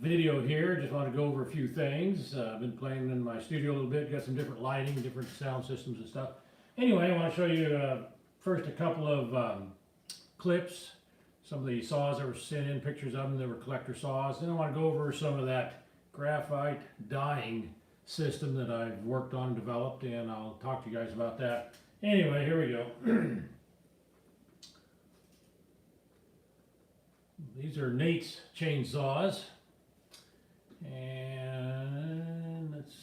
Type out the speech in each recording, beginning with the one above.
video here. Just want to go over a few things. I've been playing in my studio a little bit, got some different lighting, different sound systems and stuff. Anyway, I want to show you first a couple of clips, some of the saws that were sent in, pictures of them. They were collector saws. Then I want to go over some of that graphite dyeing system that I've worked on and developed, and I'll talk to you guys about that. Anyway, here we go. These are Nate's chainsaws, and let's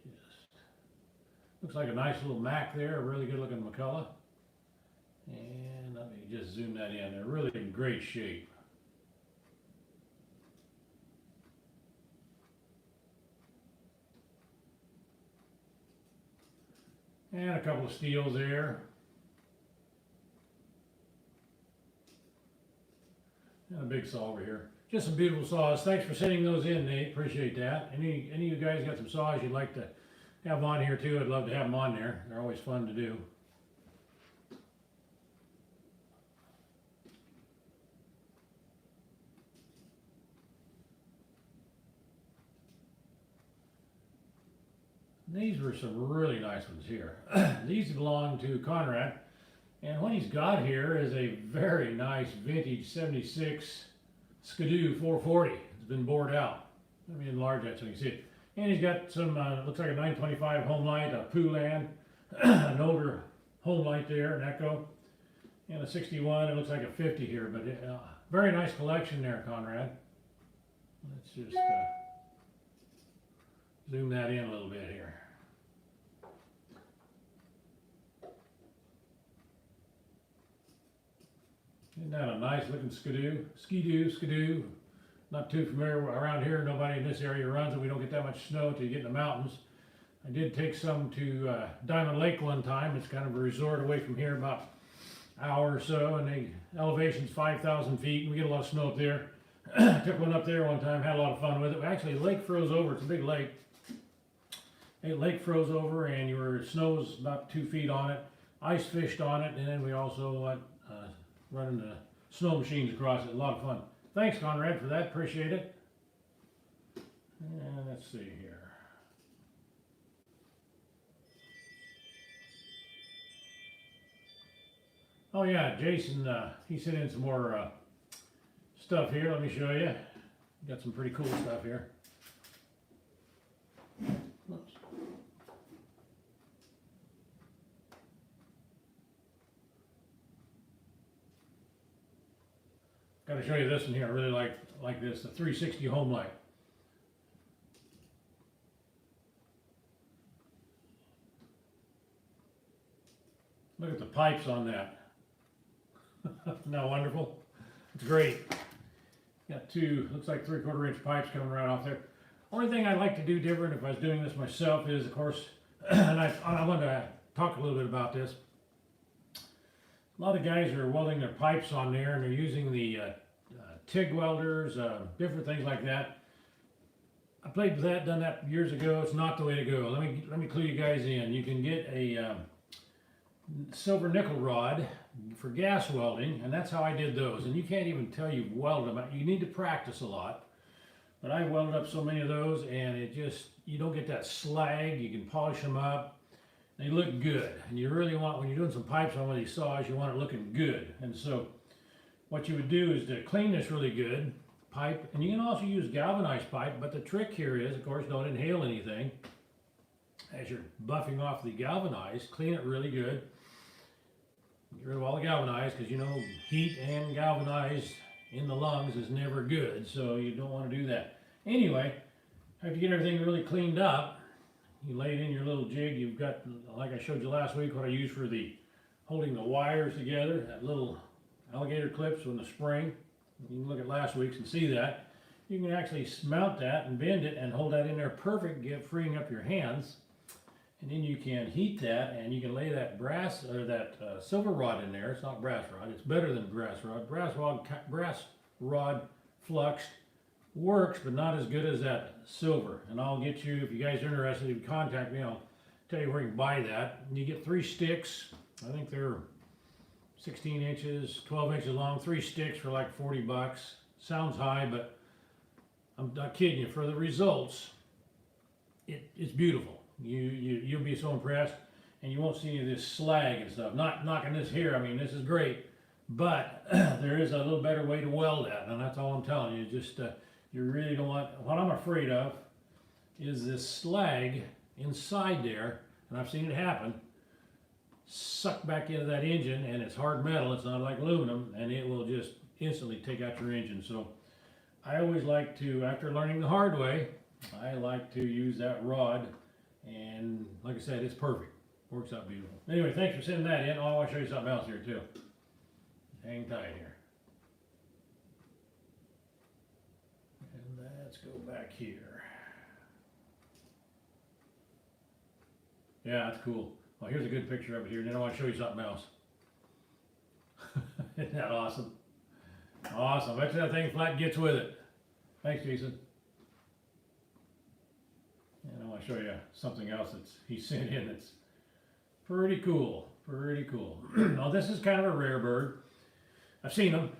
just, looks like a nice little Mac there, a really good looking McCullough. And let me just zoom that in. They're really in great shape. And a couple of steels there. And a big saw over here. Just some beautiful saws. Thanks for sending those in, Nate. Appreciate that. Any of you guys got some saws you'd like to have on here too? I'd love to have them on there. They're always fun to do. These were some really nice ones here. These belong to Conrad. And what he's got here is a very nice vintage 76 Skidoo 440. It's been bored out. Let me enlarge that so you can see it. And he's got some, looks like a 925 home light, a Poulan, an older home light there, an Echo, and a 61. It looks like a 50 here, but very nice collection there, Conrad. Let's just zoom that in a little bit here. Isn't that a nice looking Skidoo? Skidoo. Not too familiar around here. Nobody in this area runs it. We don't get that much snow till you get in the mountains. I did take some to Diamond Lake one time. It's kind of a resort away from here, about an hour or so, and the elevation's 5,000 feet. And we get a lot of snow up there. Took one up there one time, had a lot of fun with it. Actually, the lake froze over. It's a big lake. The lake froze over, and your snow's about 2 feet on it. Ice fished on it, and then we also went running the snow machines across it. A lot of fun. Thanks, Conrad, for that. Appreciate it. And let's see here. Oh yeah, Jason, he sent in some more stuff here. Let me show you. Got some pretty cool stuff here. Oops. Got to show you this one here. I really like this, the 360 home light. Look at the pipes on that. Isn't that wonderful? It's great. Got two, looks like 3/4 inch pipes coming right off there. Only thing I'd like to do different if I was doing this myself is, of course, and I want to talk a little bit about this. A lot of guys are welding their pipes on there, and they're using the TIG welders, different things like that. I played with that, done that years ago. It's not the way to go. Let me clue you guys in. You can get a silver nickel rod for gas welding, and that's how I did those. And you can't even tell you've welded them. You need to practice a lot. But I welded up so many of those, and it just, you don't get that slag. You can polish them up. They look good, and you really want, when you're doing some pipes on one of these saws, you want it looking good. And so what you would do is to clean this really good pipe, and you can also use galvanized pipe, but the trick here is, of course, don't inhale anything. As you're buffing off the galvanized, clean it really good. Get rid of all the galvanized, because you know heat and galvanized in the lungs is never good, so you don't want to do that. Anyway, after you get everything really cleaned up, you lay it in your little jig. You've got, like I showed you last week, what I use for the holding the wires together, that little alligator clips with the spring. You can look at last week's and see that. You can actually mount that and bend it and hold that in there perfect, freeing up your hands. And then you can heat that, and you can lay that brass or that silver rod in there. It's not brass rod. It's better than brass rod. Brass rod fluxed works, but not as good as that silver. And I'll get you, if you guys are interested, you can contact me. I'll tell you where you can buy that. And you get 3 sticks. I think they're 16 inches, 12 inches long, 3 sticks for like $40. Sounds high, but I'm not kidding you. For the results, it's beautiful. You'll be so impressed, and you won't see any of this slag and stuff. Not knocking this here. I mean, this is great, but there is a little better way to weld that, and that's all I'm telling you. Just you really don't want. What I'm afraid of is this slag inside there, and I've seen it happen. Suck back into that engine, and it's hard metal. It's not like aluminum, and it will just instantly take out your engine. So I always like to, after learning the hard way, I like to use that rod, and like I said, it's perfect. Works out beautiful. Anyway, thanks for sending that in. Oh, I want to show you something else here too. Hang tight here. And let's go back here. Yeah, that's cool. Well, here's a good picture of it here, and then I want to show you something else. Isn't that awesome? Awesome. I bet you that thing flat gets with it. Thanks, Jason. And I want to show you something else he sent in that's pretty cool. Pretty cool. Now, this is kind of a rare bird. I've seen them.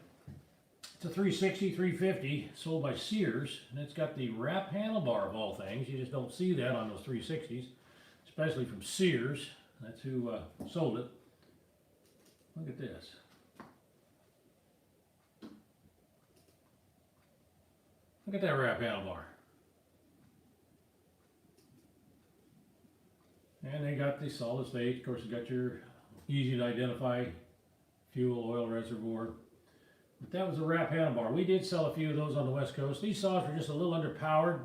It's a 360, 350, sold by Sears, and it's got the wrap handlebar of all things. You just don't see that on those 360s, especially from Sears. That's who sold it. Look at this. Look at that wrap handlebar. And they got the solid state. Of course, you got your easy to identify fuel oil reservoir. But that was a wrap handlebar. We did sell a few of those on the West Coast. These saws were just a little underpowered.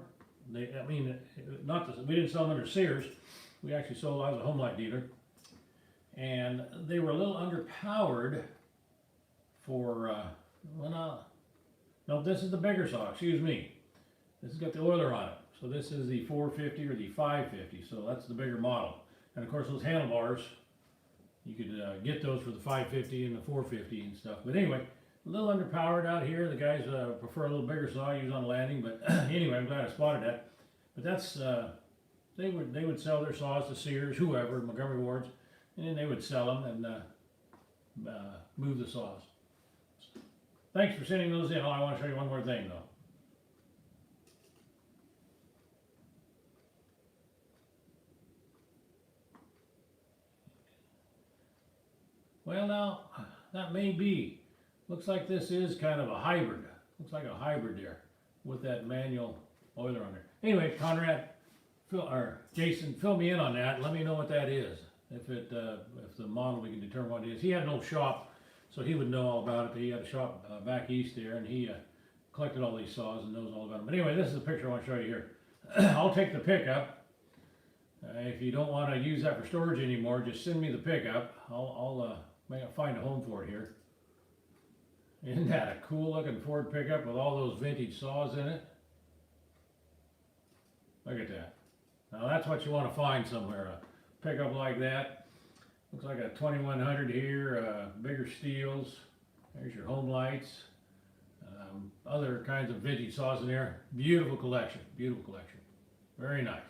We didn't sell them under Sears. We actually sold, I was a home light dealer, and they were a little underpowered for, no, this is the bigger saw, excuse me. This has got the oiler on it. So this is the 450 or the 550, so that's the bigger model. And of course those handlebars, you could get those for the 550 and the 450 and stuff. But anyway, a little underpowered out here. The guys prefer a little bigger saw used on landing, but anyway, I'm glad I spotted that. But that's, they would sell their saws to Sears, whoever, Montgomery Wards, and then they would sell them and move the saws. Thanks for sending those in. Oh, I want to show you one more thing though. Well, now that may be. Looks like this is kind of a hybrid. Looks like a hybrid there with that manual oiler on there. Anyway, Conrad, Jason, fill me in on that. Let me know what that is. If the model, we can determine what it is. He had an old shop, so he would know all about it. But he had a shop back east there, and he collected all these saws and knows all about them. But anyway, this is the picture I want to show you here. I'll take the pickup. If you don't want to use that for storage anymore, just send me the pickup. I'll find a home for it here. Isn't that a cool looking Ford pickup with all those vintage saws in it? Look at that. Now that's what you want to find somewhere, a pickup like that. Looks like a 2100 here, bigger steels. There's your home lights. Other kinds of vintage saws in there. Beautiful collection, beautiful collection. Very nice.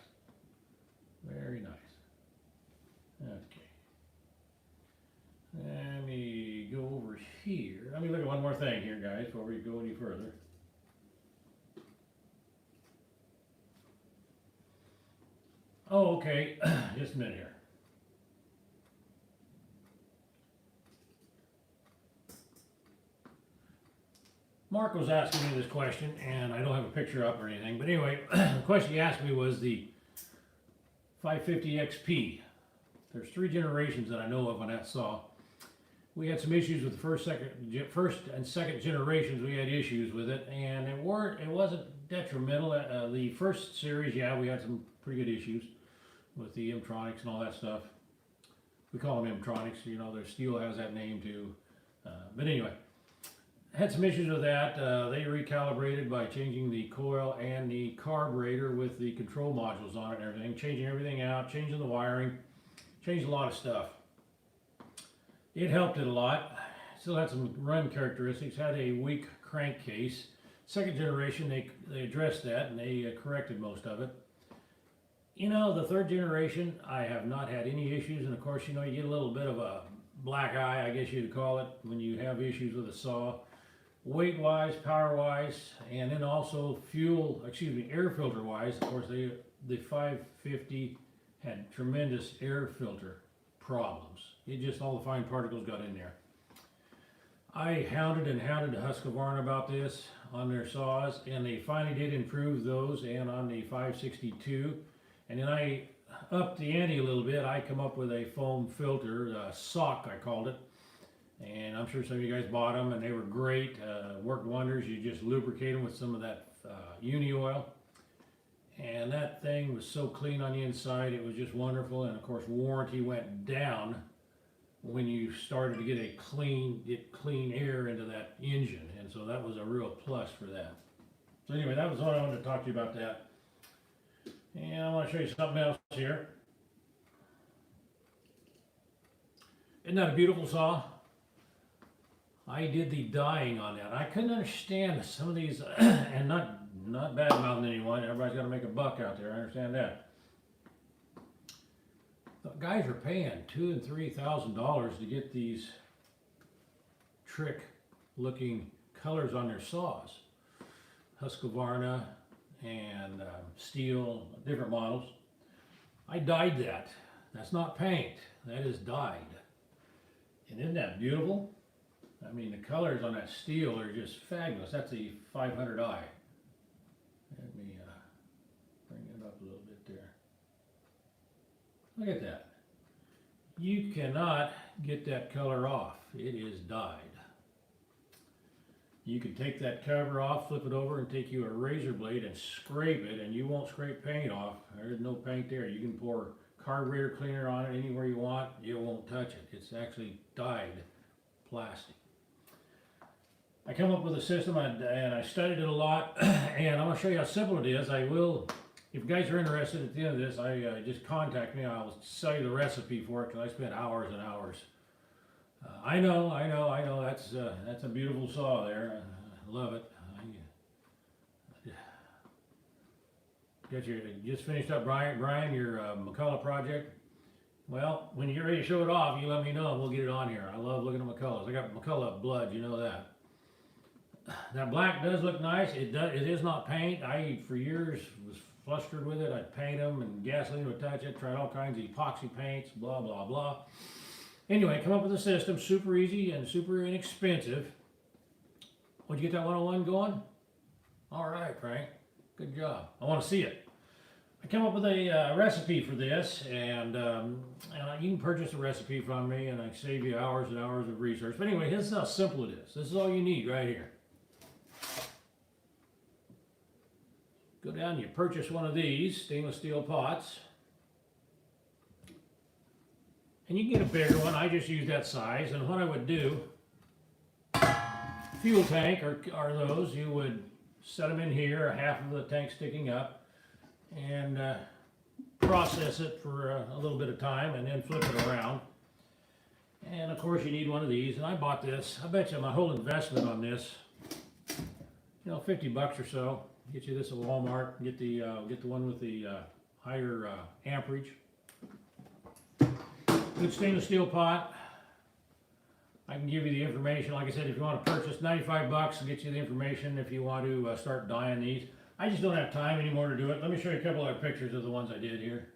Very nice. Okay. Let me go over here. Let me look at one more thing here, guys, before we go any further. Oh, okay. Just a minute here. Mark was asking me this question, and I don't have a picture up or anything, but anyway, the question he asked me was the 550 XP. There's 3 generations that I know of on that saw. We had some issues with the first and second generations. We had issues with it, and it wasn't detrimental. The first series, yeah, we had some pretty good issues with the M-tronics and all that stuff. We call them M-tronics. You know, their steel has that name too. But anyway, had some issues with that. They recalibrated by changing the coil and the carburetor with the control modules on it and everything, changing everything out, changing the wiring, changed a lot of stuff. It helped it a lot. Still had some run characteristics, had a weak crankcase. Second generation, they addressed that and they corrected most of it. You know, the third generation, I have not had any issues, and of course, you know, you get a little bit of a black eye, I guess you'd call it, when you have issues with a saw. weight wise, power wise, and then also air filter wise. Of course, the 550 had tremendous air filter problems. All the fine particles got in there. I hounded Husqvarna about this on their saws, and they finally did improve those, and on the 562. And then I upped the ante a little bit. I come up with a foam filter, sock I called it. And I'm sure some of you guys bought them, and they were great, worked wonders. You just lubricate them with some of that uni oil. And that thing was so clean on the inside, it was just wonderful. And of course, warranty went down when you started to get clean air into that engine. And so that was a real plus for that. So anyway, that was what I wanted to talk to you about that. And I want to show you something else here. Isn't that a beautiful saw? I did the dyeing on that. I couldn't understand some of these, and not bad mouthing anyone. Everybody's got to make a buck out there. I understand that. The guys are paying $2,000 and $3,000 to get these trick-looking colors on their saws. Husqvarna and STIHL, different models. I dyed that. That's not paint. That is dyed. And isn't that beautiful? I mean, the colors on that steel are just fabulous. That's the 500i. Let me bring it up a little bit there. Look at that. You cannot get that color off. It is dyed. You can take that cover off, flip it over, and take you a razor blade and scrape it, and you won't scrape paint off. There's no paint there. You can pour carburetor cleaner on it anywhere you want. You won't touch it. It's actually dyed plastic. I come up with a system, and I studied it a lot, and I'm going to show you how simple it is. I will, if you guys are interested at the end of this, just contact me. I'll sell you the recipe for it, because I spent hours and hours. I know, that's a beautiful saw there. I love it. Just finished up, Brian, your McCullough project. Well, when you're ready to show it off, you let me know and we'll get it on here. I love looking at McCulloughs. I got McCullough blood, you know that. That black does look nice. It is not paint. I, for years, was flustered with it. I'd paint them and gasoline would touch it. Tried all kinds of epoxy paints, blah, blah, blah. Anyway, come up with a system, super easy and super inexpensive. Would you get that 101 going? All right, Frank. Good job. I want to see it. I came up with a recipe for this, and you can purchase a recipe from me, and I save you hours and hours of research. But anyway, this is how simple it is. This is all you need right here. Go down, you purchase one of these stainless steel pots. And you can get a bigger one. I just use that size. And what I would do, fuel tank are those. You would set them in here, half of the tank sticking up, and process it for a little bit of time, and then flip it around. And of course, you need one of these. And I bought this. I bet you my whole investment on this, you know, 50 bucks or so. Get you this at Walmart. Get the one with the higher amperage. Good stainless steel pot. I can give you the information. Like I said, if you want to purchase, 95 bucks to get you the information if you want to start dyeing these. I just don't have time anymore to do it. Let me show you a couple other pictures of the ones I did here.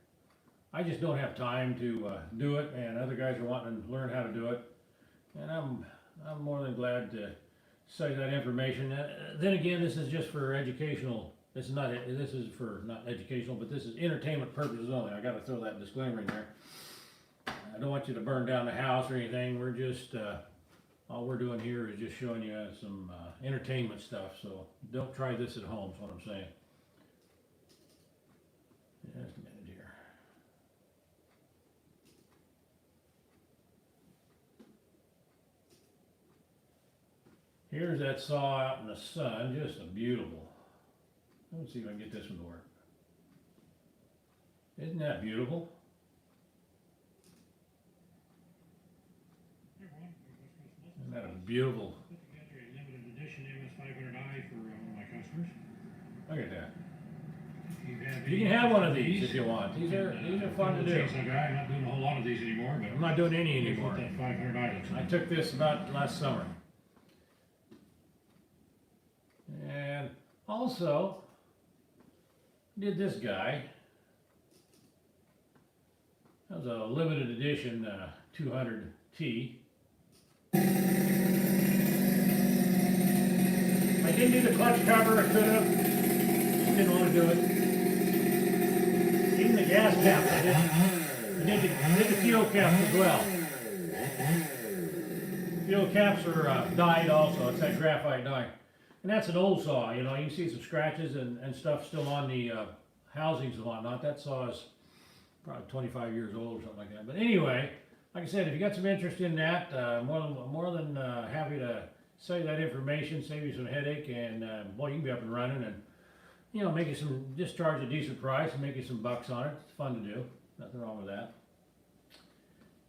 I just don't have time to do it, and other guys are wanting to learn how to do it. And I'm more than glad to sell you that information. Then again, this is just for educational. This is for not educational, but this is entertainment purposes only. I got to throw that disclaimer in there. I don't want you to burn down the house or anything. We're just, all we're doing here is just showing you some entertainment stuff. So don't try this at home, is what I'm saying. Just a minute here. Here's that saw out in the sun, just a beautiful. Let me see if I can get this one to work. Isn't that beautiful? Isn't that a beautiful? Put together a limited edition MS500i for one of my customers. Look at that. You can have one of these if you want. These are fun to do. I'm not doing a whole lot of these anymore, but I'm not doing any anymore. That 500i. I took this about last summer. Also, did this guy. That was a limited edition 200T. I didn't do the clutch cover, I could have. Didn't want to do it. Even the gas caps, I did the fuel caps as well. Fuel caps are dyed also. It's that graphite dye. And that's an old saw, you know. You can see some scratches and stuff still on the housings and whatnot. That saw is probably 25 years old or something like that. But anyway, like I said, if you got some interest in that, more than happy to sell you that information, save you some headache, and well, you can be up and running, and you know, make you some, just charge a decent price and make you some bucks on it. It's fun to do. Nothing wrong with that.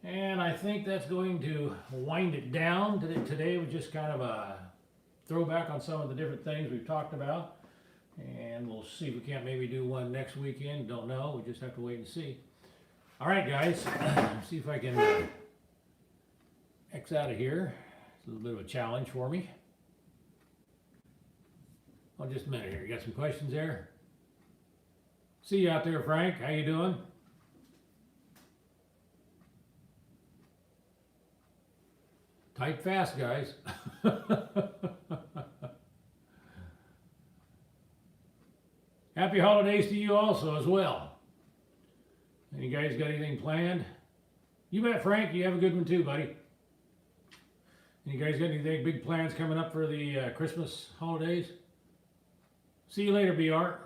And I think that's going to wind it down. Today was just kind of a throwback on some of the different things we've talked about. And we'll see if we can't maybe do one next weekend. Don't know. We just have to wait and see. All right, guys. See if I can X out of here. It's a little bit of a challenge for me. Oh, just a minute here. You got some questions there? See you out there, Frank. How you doing? Type fast, guys. Happy holidays to you also as well. And you guys got anything planned? You bet, Frank. You have a good one too, buddy. And you guys got anything big plans coming up for the Christmas holidays? See you later, BR.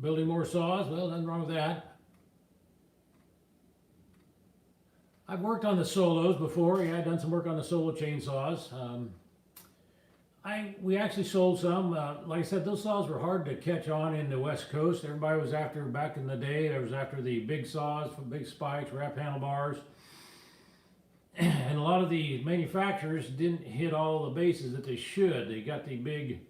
Building more saws? Well, nothing wrong with that. I've worked on the solos before. Yeah, I've done some work on the solo chainsaws. We actually sold some. Like I said, those saws were hard to catch on in the West Coast. Everybody was after, back in the day, there was after the big saws, big spikes, wrap handlebars. And a lot of the manufacturers didn't hit all the bases that they should. They got the big...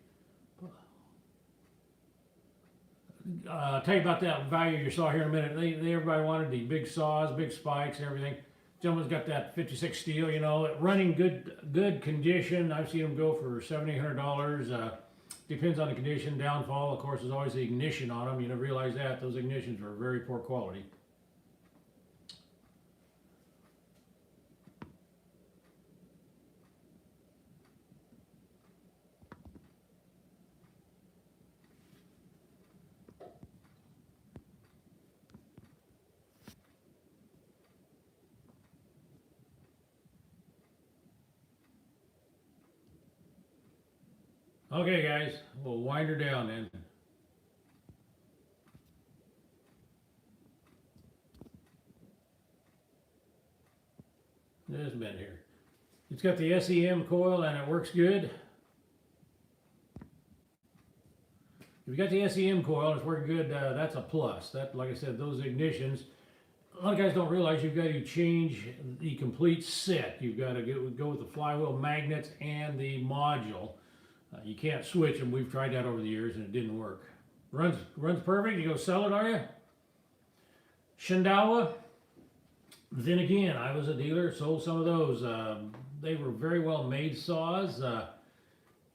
tell you about that value you saw here in a minute. Everybody wanted the big saws, big spikes, and everything. Gentleman's got that 56 steel, you know, running good condition. I've seen them go for $700-800. Depends on the condition. Downfall, of course, is always the ignition on them. You never realize that. Those ignitions are very poor quality. Okay, guys, we'll wind her down then. Just a minute here. It's got the SEM coil and it works good. If you got the SEM coil and it's working good, that's a plus. That, like I said, those ignitions, a lot of guys don't realize you've got to change the complete set. You've got to go with the flywheel magnets and the module. You can't switch them. We've tried that over the years and it didn't work. Runs perfect. You go sell it, are you? Shindawa. Then again, I was a dealer, sold some of those. They were very well made saws.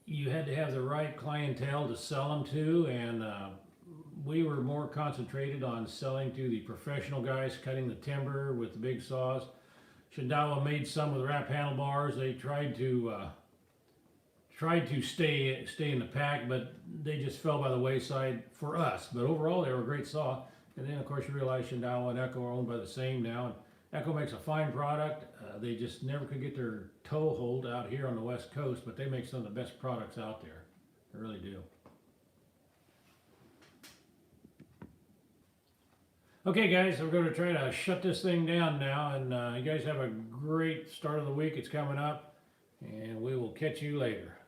You had to have the right clientele to sell them to, and we were more concentrated on selling to the professional guys cutting the timber with the big saws. Shindawa made some with wrap handlebars. They tried to stay in the pack, but they just fell by the wayside for us. But overall, they were a great saw. And then, of course, you realize Shindawa and Echo are owned by the same now. And Echo makes a fine product. They just never could get their toehold out here on the West Coast, but they make some of the best products out there. They really do. Okay, guys, we're going to try to shut this thing down now. And you guys have a great start of the week. It's coming up. And we will catch you later.